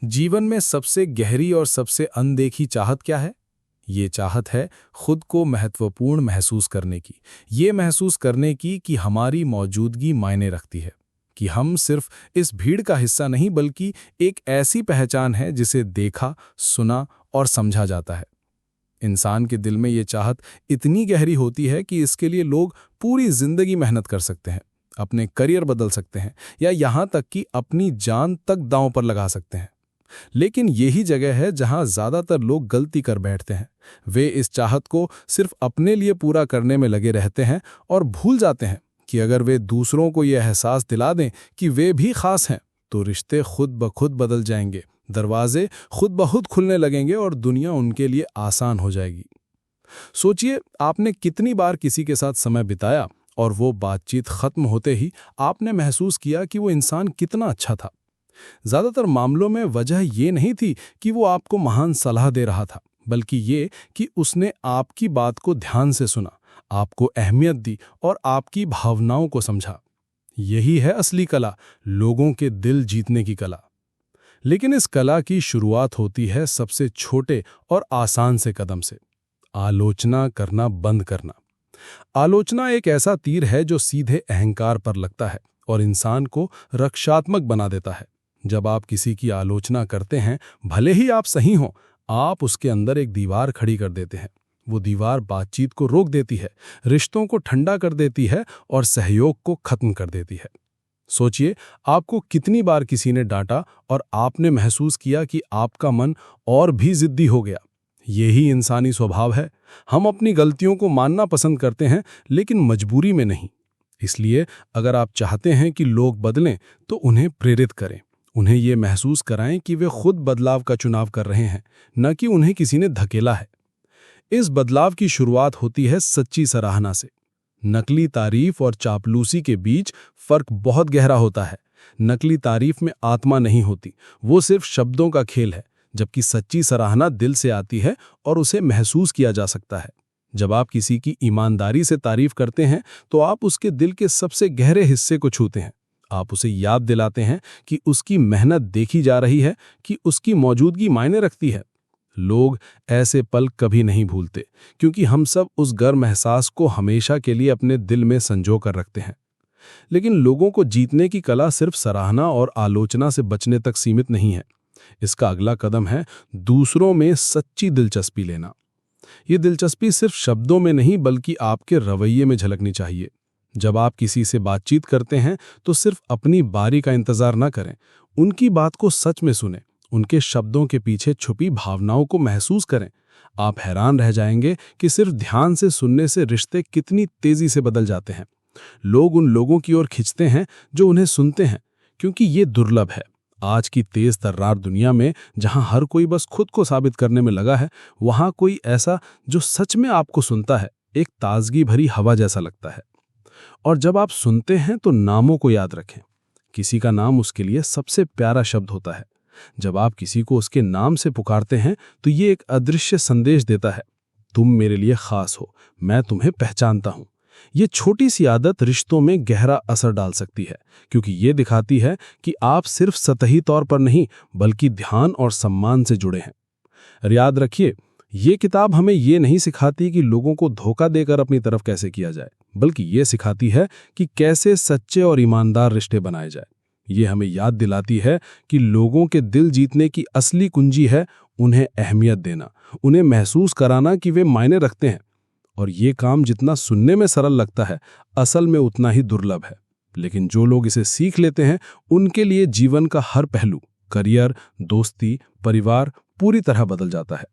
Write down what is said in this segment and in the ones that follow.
जीवन में सबसे गहरी और सबसे अनदेखी चाहत क्या है? ये चाहत है खुद को महत्वपूर्ण महसूस करने की। ये महसूस करने की कि हमारी मौजूदगी मायने रखती है, कि हम सिर्फ इस भीड़ का हिस्सा नहीं बल्कि एक ऐसी पहचान है जिसे देखा, सुना और समझा जाता है। इंसान के दिल में ये चाहत इतनी गहरी होती है कि इसके लिए लोग पूरी जिंदगी मेहनत कर सकते हैं, अपने करियर बदल सकते हैं या यहाँ तक कि अपनी जान तक दांव पर लगा सकते हैं। लेकिन यही जगह है जहां ज्यादातर लोग गलती कर बैठते हैं। वे इस चाहत को सिर्फ अपने लिए पूरा करने में लगे रहते हैं और भूल जाते हैं कि अगर वे दूसरों को यह एहसास दिला दें कि वे भी खास हैं, तो रिश्ते खुद ब खुद बदल जाएंगे, दरवाजे खुद ब खुद खुलने लगेंगे और दुनिया उनके लिए आसान हो जाएगी। सोचिए, आपने कितनी बार किसी के साथ समय बिताया और वो बातचीत खत्म होते ही आपने महसूस किया कि वो इंसान कितना अच्छा था। ज्यादातर मामलों में वजह ये नहीं थी कि वो आपको महान सलाह दे रहा था, बल्कि ये कि उसने आपकी बात को ध्यान से सुना, आपको अहमियत दी और आपकी भावनाओं को समझा। यही है असली कला, लोगों के दिल जीतने की कला। लेकिन इस कला की शुरुआत होती है सबसे छोटे और आसान से कदम से, आलोचना करना बंद करना। आलोचना एक ऐसा तीर है जो सीधे अहंकार पर लगता है और इंसान को रक्षात्मक बना देता है। जब आप किसी की आलोचना करते हैं, भले ही आप सही हों, आप उसके अंदर एक दीवार खड़ी कर देते हैं। वो दीवार बातचीत को रोक देती है, रिश्तों को ठंडा कर देती है और सहयोग को खत्म कर देती है। सोचिए, आपको कितनी बार किसी ने डांटा और आपने महसूस किया कि आपका मन और भी जिद्दी हो गया। यही इंसानी स्वभाव है। हम अपनी गलतियों को मानना पसंद करते हैं, लेकिन मजबूरी में नहीं। इसलिए अगर आप चाहते हैं कि लोग बदलें, तो उन्हें प्रेरित करें। उन्हें ये महसूस कराएं कि वे खुद बदलाव का चुनाव कर रहे हैं, न कि उन्हें किसी ने धकेला है। इस बदलाव की शुरुआत होती है सच्ची सराहना से। नकली तारीफ और चापलूसी के बीच फर्क बहुत गहरा होता है। नकली तारीफ में आत्मा नहीं होती, वो सिर्फ शब्दों का खेल है, जबकि सच्ची सराहना दिल से आती है और उसे महसूस किया जा सकता है। जब आप किसी की ईमानदारी से तारीफ करते हैं, तो आप उसके दिल के सबसे गहरे हिस्से को छूते हैं। आप उसे याद दिलाते हैं कि उसकी मेहनत देखी जा रही है, कि उसकी मौजूदगी मायने रखती है। लोग ऐसे पल कभी नहीं भूलते, क्योंकि हम सब उस गर्म एहसास को हमेशा के लिए अपने दिल में संजो कर रखते हैं। लेकिन लोगों को जीतने की कला सिर्फ सराहना और आलोचना से बचने तक सीमित नहीं है। इसका अगला कदम है दूसरों में सच्ची दिलचस्पी लेना। ये दिलचस्पी सिर्फ शब्दों में नहीं, बल्कि आपके रवैये में झलकनी चाहिए। जब आप किसी से बातचीत करते हैं, तो सिर्फ अपनी बारी का इंतजार न करें, उनकी बात को सच में सुनें, उनके शब्दों के पीछे छुपी भावनाओं को महसूस करें। आप हैरान रह जाएंगे कि सिर्फ ध्यान से सुनने से रिश्ते कितनी तेजी से बदल जाते हैं। लोग उन लोगों की ओर खिंचते हैं जो उन्हें सुनते हैं, क्योंकि ये दुर्लभ है। आज की तेज तर्रार दुनिया में, जहां हर कोई बस खुद को साबित करने में लगा है, वहां कोई ऐसा जो सच में आपको सुनता है, एक ताजगी भरी हवा जैसा लगता है। और जब आप सुनते हैं, तो नामों को याद रखें। किसी का नाम उसके लिए सबसे प्यारा शब्द होता है। जब आप किसी को उसके नाम से पुकारते हैं, तो ये एक अदृश्य संदेश देता है, तुम मेरे लिए खास हो, मैं तुम्हें पहचानता हूं। ये छोटी सी आदत रिश्तों में गहरा असर डाल सकती है, क्योंकि ये दिखाती है कि आप सिर्फ सतही तौर पर नहीं, बल्कि ध्यान और सम्मान से जुड़े हैं। और याद रखिए, ये किताब हमें ये नहीं सिखाती कि लोगों को धोखा देकर अपनी तरफ कैसे किया जाए, बल्कि ये सिखाती है कि कैसे सच्चे और ईमानदार रिश्ते बनाए जाए। ये हमें याद दिलाती है कि लोगों के दिल जीतने की असली कुंजी है उन्हें अहमियत देना, उन्हें महसूस कराना कि वे मायने रखते हैं। और ये काम जितना सुनने में सरल लगता है, असल में उतना ही दुर्लभ है। लेकिन जो लोग इसे सीख लेते हैं, उनके लिए जीवन का हर पहलू, करियर, दोस्ती, परिवार पूरी तरह बदल जाता है।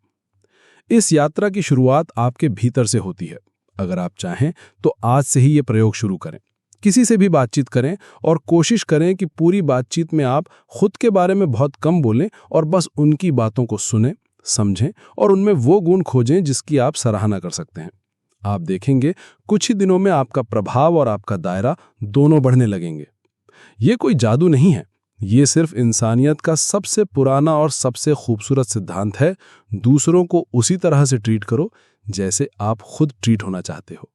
इस यात्रा की शुरुआत आपके भीतर से होती है। अगर आप चाहें तो आज से ही ये प्रयोग शुरू करें। किसी से भी बातचीत करें और कोशिश करें कि पूरी बातचीत में आप खुद के बारे में बहुत कम बोलें और बस उनकी बातों को सुनें, समझें और उनमें वो गुण खोजें जिसकी आप सराहना कर सकते हैं। आप देखेंगे, कुछ ही दिनों में आपका प्रभाव और आपका दायरा दोनों बढ़ने लगेंगे। ये कोई जादू नहीं है, ये सिर्फ इंसानियत का सबसे पुराना और सबसे खूबसूरत सिद्धांत है। दूसरों को उसी तरह से ट्रीट करो जैसे आप खुद ट्रीट होना चाहते हो।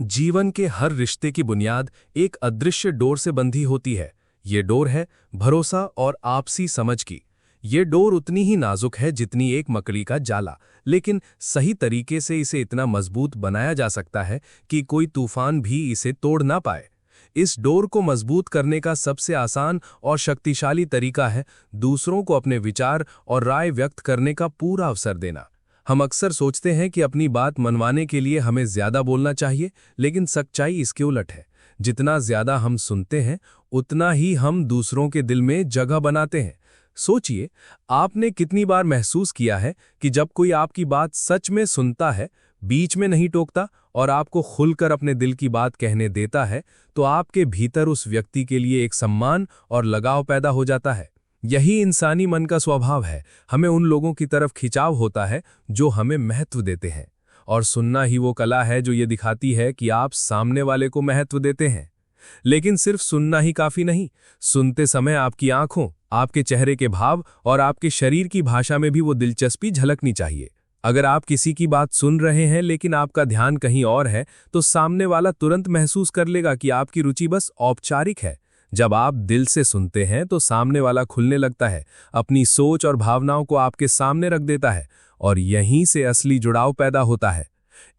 जीवन के हर रिश्ते की बुनियाद एक अदृश्य डोर से बंधी होती है। ये डोर है भरोसा और आपसी समझ की। ये डोर उतनी ही नाजुक है जितनी एक मकड़ी का जाला, लेकिन सही तरीके से इसे इतना मजबूत बनाया जा सकता है कि कोई तूफान भी इसे तोड़ ना पाए। इस डोर को मजबूत करने का सबसे आसान और शक्तिशाली तरीका है दूसरों को अपने विचार और राय व्यक्त करने का पूरा अवसर देना। हम अक्सर सोचते हैं कि अपनी बात मनवाने के लिए हमें ज्यादा बोलना चाहिए, लेकिन सच्चाई इसके उलट है। जितना ज्यादा हम सुनते हैं, उतना ही हम दूसरों के दिल में जगह बनाते हैं। सोचिए, आपने कितनी बार महसूस किया है कि जब कोई आपकी बात सच में सुनता है, बीच में नहीं टोकता और आपको खुलकर अपने दिल की बात कहने देता है, तो आपके भीतर उस व्यक्ति के लिए एक सम्मान और लगाव पैदा हो जाता है। यही इंसानी मन का स्वभाव है। हमें उन लोगों की तरफ खिंचाव होता है जो हमें महत्व देते हैं, और सुनना ही वो कला है जो ये दिखाती है कि आप सामने वाले को महत्व देते हैं। लेकिन सिर्फ सुनना ही काफी नहीं, सुनते समय आपकी आंखों, आपके चेहरे के भाव और आपके शरीर की भाषा में भी वो दिलचस्पी झलकनी चाहिए। अगर आप किसी की बात सुन रहे हैं लेकिन आपका ध्यान कहीं और है, तो सामने वाला तुरंत महसूस कर लेगा कि आपकी रुचि बस औपचारिक है। जब आप दिल से सुनते हैं तो सामने वाला खुलने लगता है, अपनी सोच और भावनाओं को आपके सामने रख देता है, और यहीं से असली जुड़ाव पैदा होता है।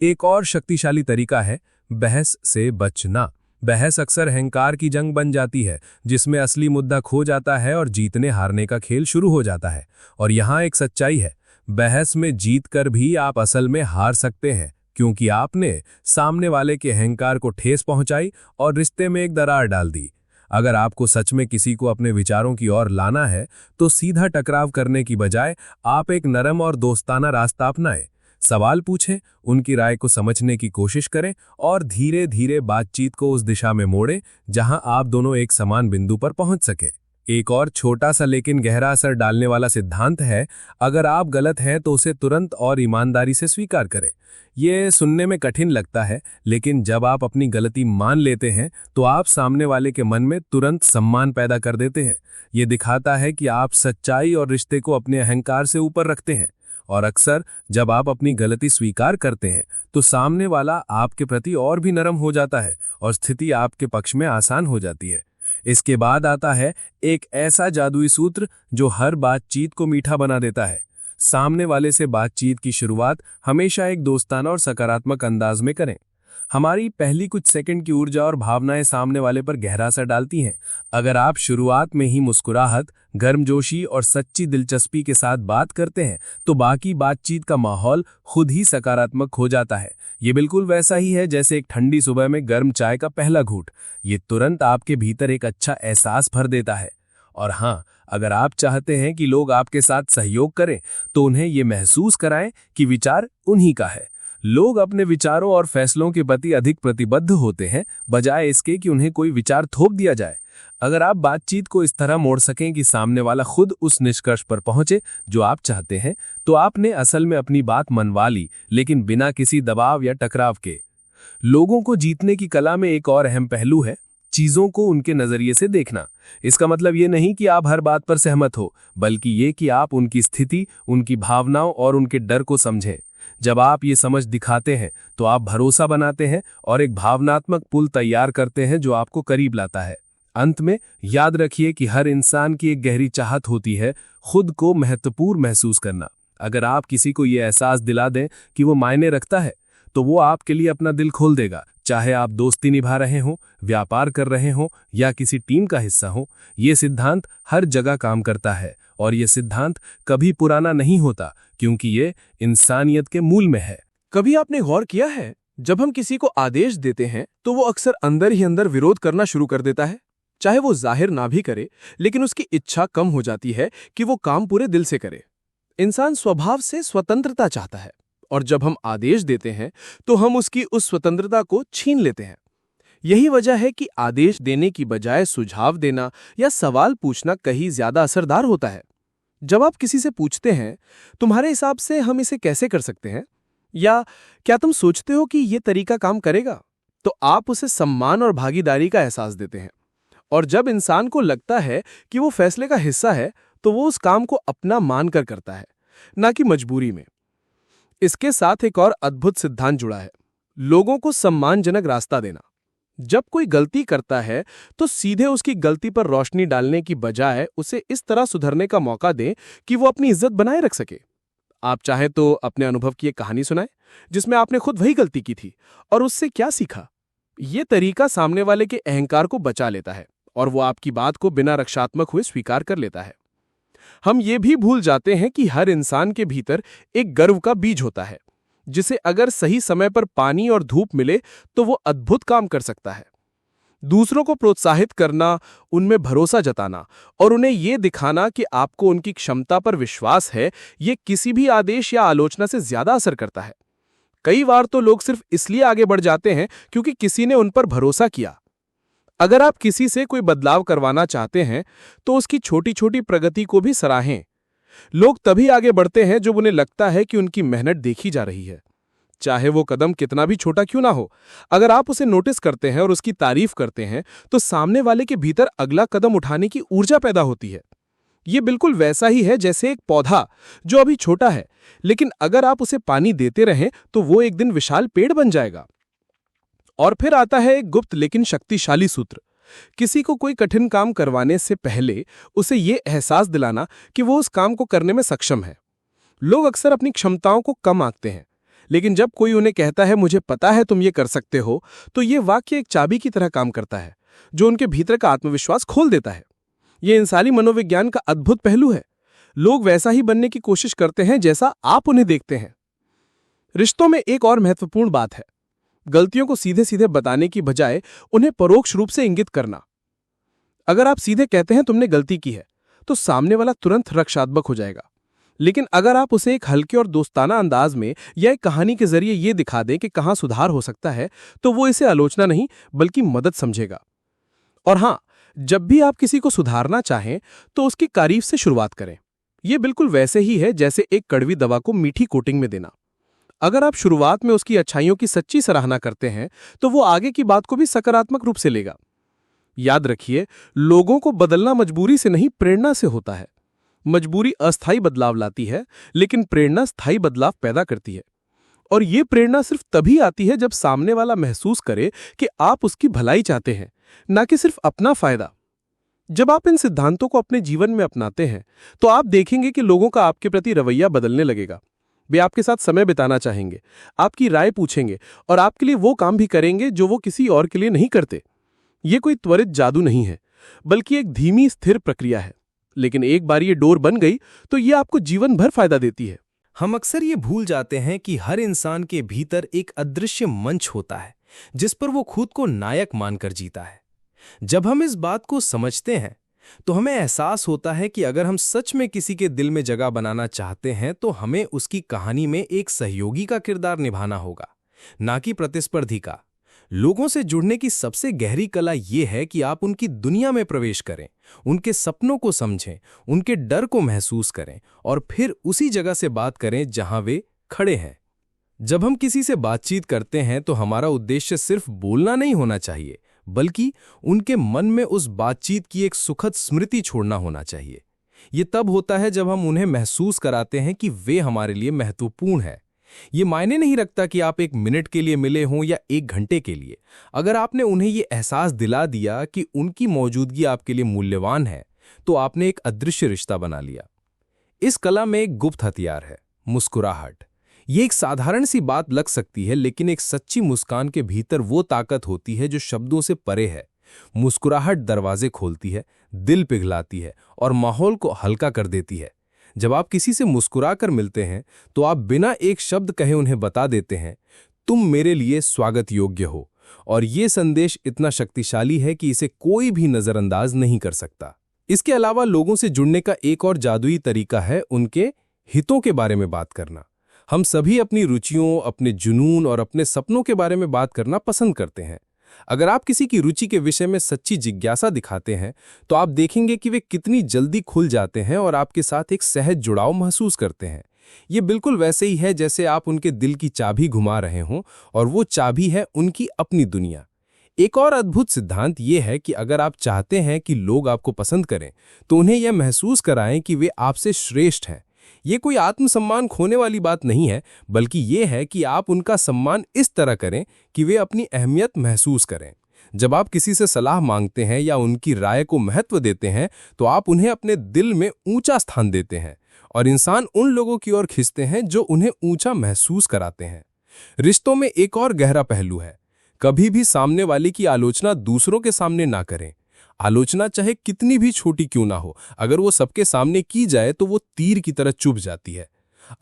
एक और शक्तिशाली तरीका है बहस से बचना। बहस अक्सर अहंकार की जंग बन जाती है, जिसमें असली मुद्दा खो जाता है और जीतने हारने का खेल शुरू हो जाता है। और यहाँ एक सच्चाई है, बहस में जीतकर भी आप असल में हार सकते हैं, क्योंकि आपने सामने वाले के अहंकार को ठेस पहुंचाई और रिश्ते में एक दरार डाल दी। अगर आपको सच में किसी को अपने विचारों की ओर लाना है, तो सीधा टकराव करने की बजाय आप एक नरम और दोस्ताना रास्ता अपनाएं। सवाल पूछें, उनकी राय को समझने की कोशिश करें और धीरे धीरे बातचीत को उस दिशा में मोड़ें जहां आप दोनों एक समान बिंदु पर पहुंच सके। एक और छोटा सा लेकिन गहरा असर डालने वाला सिद्धांत है, अगर आप गलत हैं तो उसे तुरंत और ईमानदारी से स्वीकार करें। ये सुनने में कठिन लगता है, लेकिन जब आप अपनी गलती मान लेते हैं तो आप सामने वाले के मन में तुरंत सम्मान पैदा कर देते हैं। ये दिखाता है कि आप सच्चाई और रिश्ते को अपने अहंकार से ऊपर रखते हैं। और अक्सर जब आप अपनी गलती स्वीकार करते हैं तो सामने वाला आपके प्रति और भी नरम हो जाता है और स्थिति आपके पक्ष में आसान हो जाती है। इसके बाद आता है एक ऐसा जादुई सूत्र जो हर बातचीत को मीठा बना देता है। सामने वाले से बातचीत की शुरुआत हमेशा एक दोस्ताना और सकारात्मक अंदाज में करें। हमारी पहली कुछ सेकंड की ऊर्जा और भावनाएं सामने वाले पर गहरा असर डालती हैं। अगर आप शुरुआत में ही मुस्कुराहट, गर्मजोशी और सच्ची दिलचस्पी के साथ बात करते हैं, तो बाकी बातचीत का माहौल खुद ही सकारात्मक हो जाता है। ये बिल्कुल वैसा ही है जैसे एक ठंडी सुबह में गर्म चाय का पहला घूंट। ये तुरंत आपके भीतर एक अच्छा एहसास भर देता है। और हाँ, अगर आप चाहते हैं कि लोग आपके साथ सहयोग करें, तो उन्हें ये महसूस कराएं कि विचार उन्हीं का है। लोग अपने विचारों और फैसलों के प्रति अधिक प्रतिबद्ध होते हैं, बजाय इसके कि उन्हें कोई विचार थोप दिया जाए। अगर आप बातचीत को इस तरह मोड़ सकें कि सामने वाला खुद उस निष्कर्ष पर पहुंचे जो आप चाहते हैं, तो आपने असल में अपनी बात मनवा ली, लेकिन बिना किसी दबाव या टकराव के। लोगों को जीतने की कला में एक और अहम पहलू है चीजों को उनके नजरिए से देखना। इसका मतलब ये नहीं कि आप हर बात पर सहमत हो, बल्कि ये कि आप उनकी स्थिति, उनकी भावनाओं और उनके डर को समझें। जब आप ये समझ दिखाते हैं तो आप भरोसा बनाते हैं और एक भावनात्मक पुल तैयार करते हैं जो आपको करीब लाता है। अंत में याद रखिए कि हर इंसान की एक गहरी चाहत होती है, खुद को महत्वपूर्ण महसूस करना। अगर आप किसी को ये एहसास दिला दें कि वो मायने रखता है, तो वो आपके लिए अपना दिल खोल देगा। चाहे आप दोस्ती निभा रहे हों, व्यापार कर रहे हों या किसी टीम का हिस्सा हो, ये सिद्धांत हर जगह काम करता है। और ये सिद्धांत कभी पुराना नहीं होता, क्योंकि ये इंसानियत के मूल में है। कभी आपने गौर किया है, जब हम किसी को आदेश देते हैं तो वो अक्सर अंदर ही अंदर विरोध करना शुरू कर देता है। चाहे वो जाहिर ना भी करे, लेकिन उसकी इच्छा कम हो जाती है कि वो काम पूरे दिल से करे। इंसान स्वभाव से स्वतंत्रता चाहता है, और जब हम आदेश देते हैं तो हम उसकी उस स्वतंत्रता को छीन लेते हैं। यही वजह है कि आदेश देने की बजाय सुझाव देना या सवाल पूछना कहीं ज्यादा असरदार होता है। जब आप किसी से पूछते हैं, तुम्हारे हिसाब से हम इसे कैसे कर सकते हैं, या क्या तुम सोचते हो कि यह तरीका काम करेगा, तो आप उसे सम्मान और भागीदारी का एहसास देते हैं। और जब इंसान को लगता है कि वो फैसले का हिस्सा है, तो वो उस काम को अपना मानकर करता है, ना कि मजबूरी में। इसके साथ एक और अद्भुत सिद्धांत जुड़ा है, लोगों को सम्मानजनक रास्ता देना। जब कोई गलती करता है तो सीधे उसकी गलती पर रोशनी डालने की बजाय उसे इस तरह सुधरने का मौका दें कि वो अपनी इज्जत बनाए रख सके। आप चाहे तो अपने अनुभव की एक कहानी सुनाएं जिसमें आपने खुद वही गलती की थी और उससे क्या सीखा। ये तरीका सामने वाले के अहंकार को बचा लेता है और वो आपकी बात को बिना रक्षात्मक हुए स्वीकार कर लेता है। हम ये भी भूल जाते हैं कि हर इंसान के भीतर एक गर्व का बीज होता है जिसे अगर सही समय पर पानी और धूप मिले तो वो अद्भुत काम कर सकता है। दूसरों को प्रोत्साहित करना, उनमें भरोसा जताना और उन्हें ये दिखाना कि आपको उनकी क्षमता पर विश्वास है, ये किसी भी आदेश या आलोचना से ज्यादा असर करता है। कई बार तो लोग सिर्फ इसलिए आगे बढ़ जाते हैं क्योंकि किसी ने उन पर भरोसा किया। अगर आप किसी से कोई बदलाव करवाना चाहते हैं तो उसकी छोटी छोटी प्रगति को भी सराहें। लोग तभी आगे बढ़ते हैं जब उन्हें लगता है कि उनकी मेहनत देखी जा रही है, चाहे वो कदम कितना भी छोटा क्यों ना हो। अगर आप उसे नोटिस करते हैं और उसकी तारीफ करते हैं तो सामने वाले के भीतर अगला कदम उठाने की ऊर्जा पैदा होती है। ये बिल्कुल वैसा ही है जैसे एक पौधा जो अभी छोटा है, लेकिन अगर आप उसे पानी देते रहें तो वो एक दिन विशाल पेड़ बन जाएगा। और फिर आता है एक गुप्त लेकिन शक्तिशाली सूत्र। किसी को कोई कठिन काम करवाने से पहले उसे ये एहसास दिलाना कि वो उस काम को करने में सक्षम है। लोग अक्सर अपनी क्षमताओं को कम आंकते हैं, लेकिन जब कोई उन्हें कहता है मुझे पता है तुम ये कर सकते हो, तो ये वाक्य एक चाबी की तरह काम करता है जो उनके भीतर का आत्मविश्वास खोल देता है। ये इंसानी मनोविज्ञान का अद्भुत पहलू है। लोग वैसा ही बनने की कोशिश करते हैं जैसा आप उन्हें देखते हैं। रिश्तों में एक और महत्वपूर्ण बात है गलतियों को सीधे सीधे बताने की बजाय उन्हें परोक्ष रूप से इंगित करना। अगर आप सीधे कहते हैं तुमने गलती की है तो सामने वाला तुरंत रक्षात्मक हो जाएगा, लेकिन अगर आप उसे एक हल्के और दोस्ताना अंदाज में या एक कहानी के जरिए ये दिखा दें कि कहां सुधार हो सकता है, तो वो इसे आलोचना नहीं बल्कि मदद समझेगा। और हां, जब भी आप किसी को सुधारना चाहें तो उसकी तारीफ से शुरुआत करें। यह बिल्कुल वैसे ही है जैसे एक कड़वी दवा को मीठी कोटिंग में देना। अगर आप शुरुआत में उसकी अच्छाइयों की सच्ची सराहना करते हैं तो वो आगे की बात को भी सकारात्मक रूप से लेगा। याद रखिए, लोगों को बदलना मजबूरी से नहीं प्रेरणा से होता है। मजबूरी अस्थायी बदलाव लाती है, लेकिन प्रेरणा स्थायी बदलाव पैदा करती है। और ये प्रेरणा सिर्फ तभी आती है जब सामने वाला महसूस करे कि आप उसकी भलाई चाहते हैं, ना कि सिर्फ अपना फायदा। जब आप इन सिद्धांतों को अपने जीवन में अपनाते हैं तो आप देखेंगे कि लोगों का आपके प्रति रवैया बदलने लगेगा। वे आपके साथ समय बिताना चाहेंगे, आपकी राय पूछेंगे और आपके लिए वो काम भी करेंगे जो वो किसी और के लिए नहीं करते। ये कोई त्वरित जादू नहीं है, बल्कि एक धीमी स्थिर प्रक्रिया है। लेकिन एक बार ये डोर बन गई तो ये आपको जीवन भर फायदा देती है। हम अक्सर ये भूल जाते हैं कि हर इंसान के भीतर एक अदृश्य मंच होता है जिस पर वो खुद को नायक मानकर जीता है। जब हम इस बात को समझते हैं तो हमें एहसास होता है कि अगर हम सच में किसी के दिल में जगह बनाना चाहते हैं तो हमें उसकी कहानी में एक सहयोगी का किरदार निभाना होगा, ना कि प्रतिस्पर्धी का। लोगों से जुड़ने की सबसे गहरी कला यह है कि आप उनकी दुनिया में प्रवेश करें, उनके सपनों को समझें, उनके डर को महसूस करें और फिर उसी जगह से बात करें जहां वे खड़े हैं। जब हम किसी से बातचीत करते हैं तो हमारा उद्देश्य सिर्फ बोलना नहीं होना चाहिए, बल्कि उनके मन में उस बातचीत की एक सुखद स्मृति छोड़ना होना चाहिए। ये तब होता है जब हम उन्हें महसूस कराते हैं कि वे हमारे लिए महत्वपूर्ण है। ये मायने नहीं रखता कि आप 1 मिनट के लिए मिले हों या 1 घंटे के लिए। अगर आपने उन्हें ये एहसास दिला दिया कि उनकी मौजूदगी आपके लिए मूल्यवान है, तो आपने एक अदृश्य रिश्ता बना लिया। इस कला में एक गुप्त हथियार है, मुस्कुराहट। ये एक साधारण सी बात लग सकती है, लेकिन एक सच्ची मुस्कान के भीतर वो ताकत होती है जो शब्दों से परे है। मुस्कुराहट दरवाजे खोलती है, दिल पिघलाती है और माहौल को हल्का कर देती है। जब आप किसी से मुस्कुराकर मिलते हैं तो आप बिना एक शब्द कहे उन्हें बता देते हैं, तुम मेरे लिए स्वागत योग्य हो। और ये संदेश इतना शक्तिशाली है कि इसे कोई भी नजरअंदाज नहीं कर सकता। इसके अलावा लोगों से जुड़ने का एक और जादुई तरीका है उनके हितों के बारे में बात करना। हम सभी अपनी रुचियों, अपने जुनून और अपने सपनों के बारे में बात करना पसंद करते हैं। अगर आप किसी की रुचि के विषय में सच्ची जिज्ञासा दिखाते हैं तो आप देखेंगे कि वे कितनी जल्दी खुल जाते हैं और आपके साथ एक सहज जुड़ाव महसूस करते हैं। ये बिल्कुल वैसे ही है जैसे आप उनके दिल की चाबी घुमा रहे हों और वो चाबी है उनकी अपनी दुनिया। एक और अद्भुत सिद्धांत ये है कि अगर आप चाहते हैं कि लोग आपको पसंद करें तो उन्हें यह महसूस कराएं कि वे आपसे श्रेष्ठ हैं। ये कोई आत्मसम्मान खोने वाली बात नहीं है, बल्कि ये है कि आप उनका सम्मान इस तरह करें कि वे अपनी अहमियत महसूस करें। जब आप किसी से सलाह मांगते हैं या उनकी राय को महत्व देते हैं तो आप उन्हें अपने दिल में ऊंचा स्थान देते हैं और इंसान उन लोगों की ओर खींचते हैं जो उन्हें ऊंचा महसूस कराते हैं। रिश्तों में एक और गहरा पहलू है, कभी भी सामने वाले की आलोचना दूसरों के सामने ना करें। आलोचना चाहे कितनी भी छोटी क्यों ना हो, अगर वो सबके सामने की जाए तो वो तीर की तरह चुभ जाती है।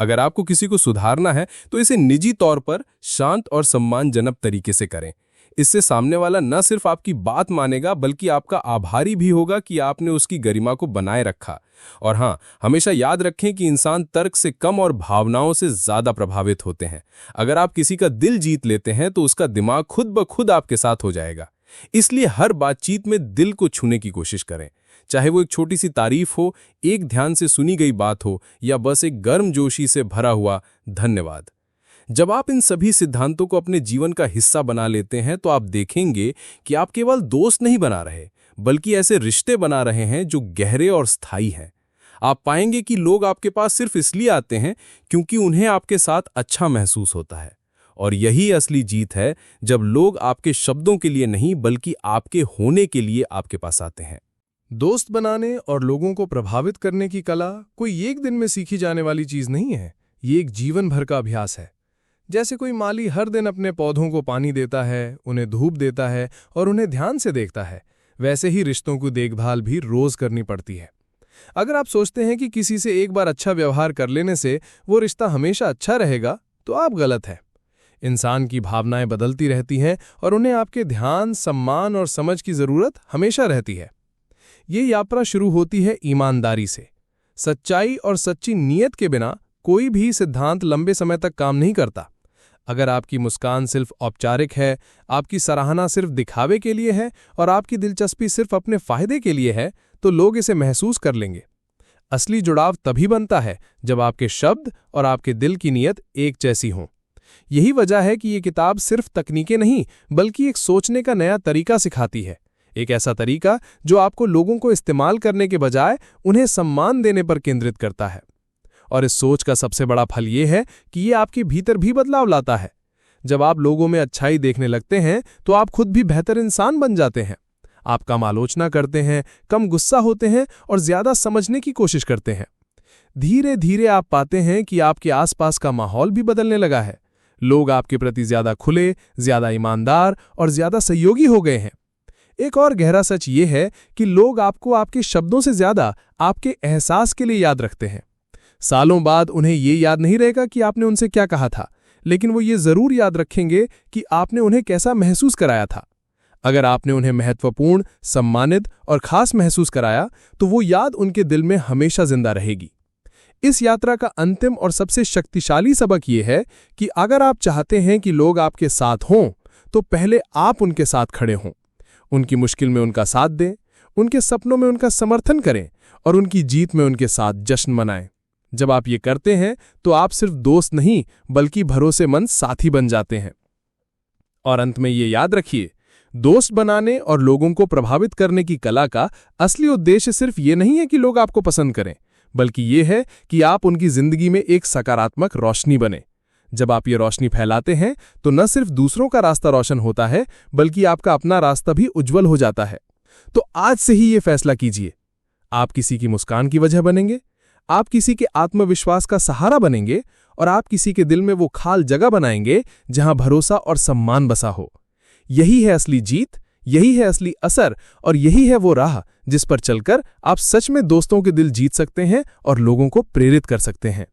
अगर आपको किसी को सुधारना है तो इसे निजी तौर पर शांत और सम्मानजनक तरीके से करें। इससे सामने वाला न सिर्फ आपकी बात मानेगा बल्कि आपका आभारी भी होगा कि आपने उसकी गरिमा को बनाए रखा। और हाँ, हमेशा याद रखें कि इंसान तर्क से कम और भावनाओं से ज्यादा प्रभावित होते हैं। अगर आप किसी का दिल जीत लेते हैं तो उसका दिमाग खुद ब खुद आपके साथ हो जाएगा। इसलिए हर बातचीत में दिल को छूने की कोशिश करें, चाहे वो एक छोटी सी तारीफ हो, एक ध्यान से सुनी गई बात हो या बस एक गर्मजोशी से भरा हुआ धन्यवाद। जब आप इन सभी सिद्धांतों को अपने जीवन का हिस्सा बना लेते हैं तो आप देखेंगे कि आप केवल दोस्त नहीं बना रहे बल्कि ऐसे रिश्ते बना रहे हैं जो गहरे और स्थायी हैं। आप पाएंगे कि लोग आपके पास सिर्फ इसलिए आते हैं क्योंकि उन्हें आपके साथ अच्छा महसूस होता है। और यही असली जीत है, जब लोग आपके शब्दों के लिए नहीं बल्कि आपके होने के लिए आपके पास आते हैं। दोस्त बनाने और लोगों को प्रभावित करने की कला कोई एक दिन में सीखी जाने वाली चीज नहीं है, ये एक जीवन भर का अभ्यास है। जैसे कोई माली हर दिन अपने पौधों को पानी देता है, उन्हें धूप देता है और उन्हें ध्यान से देखता है, वैसे ही रिश्तों की देखभाल भी रोज करनी पड़ती है। अगर आप सोचते हैं कि किसी से एक बार अच्छा व्यवहार कर लेने से वो रिश्ता हमेशा अच्छा रहेगा, तो आप गलत हैं। इंसान की भावनाएं बदलती रहती हैं और उन्हें आपके ध्यान, सम्मान और समझ की जरूरत हमेशा रहती है। ये यात्रा शुरू होती है ईमानदारी से। सच्चाई और सच्ची नीयत के बिना कोई भी सिद्धांत लंबे समय तक काम नहीं करता। अगर आपकी मुस्कान सिर्फ औपचारिक है, आपकी सराहना सिर्फ दिखावे के लिए है और आपकी दिलचस्पी सिर्फ अपने फायदे के लिए है, तो लोग इसे महसूस कर लेंगे। असली जुड़ाव तभी बनता है जब आपके शब्द और आपके दिल की नीयत एक जैसी हों। यही वजह है कि ये किताब सिर्फ तकनीकें नहीं बल्कि एक सोचने का नया तरीका सिखाती है। एक ऐसा तरीका जो आपको लोगों को इस्तेमाल करने के बजाय उन्हें सम्मान देने पर केंद्रित करता है। और इस सोच का सबसे बड़ा फल ये है कि ये आपके भीतर भी बदलाव लाता है। जब आप लोगों में अच्छाई देखने लगते हैं तो आप खुद भी बेहतर इंसान बन जाते हैं। आप कम आलोचना करते हैं, कम गुस्सा होते हैं और ज्यादा समझने की कोशिश करते हैं। धीरे धीरे आप पाते हैं कि आपके आसपास का माहौल भी बदलने लगा है। लोग आपके प्रति ज्यादा खुले, ज्यादा ईमानदार और ज्यादा सहयोगी हो गए हैं। एक और गहरा सच ये है कि लोग आपको आपके शब्दों से ज्यादा आपके एहसास के लिए याद रखते हैं। सालों बाद उन्हें ये याद नहीं रहेगा कि आपने उनसे क्या कहा था, लेकिन वो ये जरूर याद रखेंगे कि आपने उन्हें कैसा महसूस कराया था। अगर आपने उन्हें महत्वपूर्ण, सम्मानित और खास महसूस कराया तो वो याद उनके दिल में हमेशा जिंदा रहेगी। इस यात्रा का अंतिम और सबसे शक्तिशाली सबक ये है कि अगर आप चाहते हैं कि लोग आपके साथ हों, तो पहले आप उनके साथ खड़े हों। उनकी मुश्किल में उनका साथ दें, उनके सपनों में उनका समर्थन करें और उनकी जीत में उनके साथ जश्न मनाएं। जब आप ये करते हैं तो आप सिर्फ दोस्त नहीं बल्कि भरोसेमंद साथी बन जाते हैं। और अंत में ये याद रखिए, दोस्त बनाने और लोगों को प्रभावित करने की कला का असली उद्देश्य सिर्फ ये नहीं है कि लोग आपको पसंद करें, बल्कि ये है कि आप उनकी जिंदगी में एक सकारात्मक रोशनी बने। जब आप ये रोशनी फैलाते हैं तो न सिर्फ दूसरों का रास्ता रोशन होता है बल्कि आपका अपना रास्ता भी उज्जवल हो जाता है। तो आज से ही ये फैसला कीजिए, आप किसी की मुस्कान की वजह बनेंगे, आप किसी के आत्मविश्वास का सहारा बनेंगे और आप किसी के दिल में वो खाल जगह बनाएंगे जहां भरोसा और सम्मान बसा हो। यही है असली जीत, यही है असली असर और यही है वो राह जिस पर चलकर आप सच में दोस्तों के दिल जीत सकते हैं और लोगों को प्रेरित कर सकते हैं।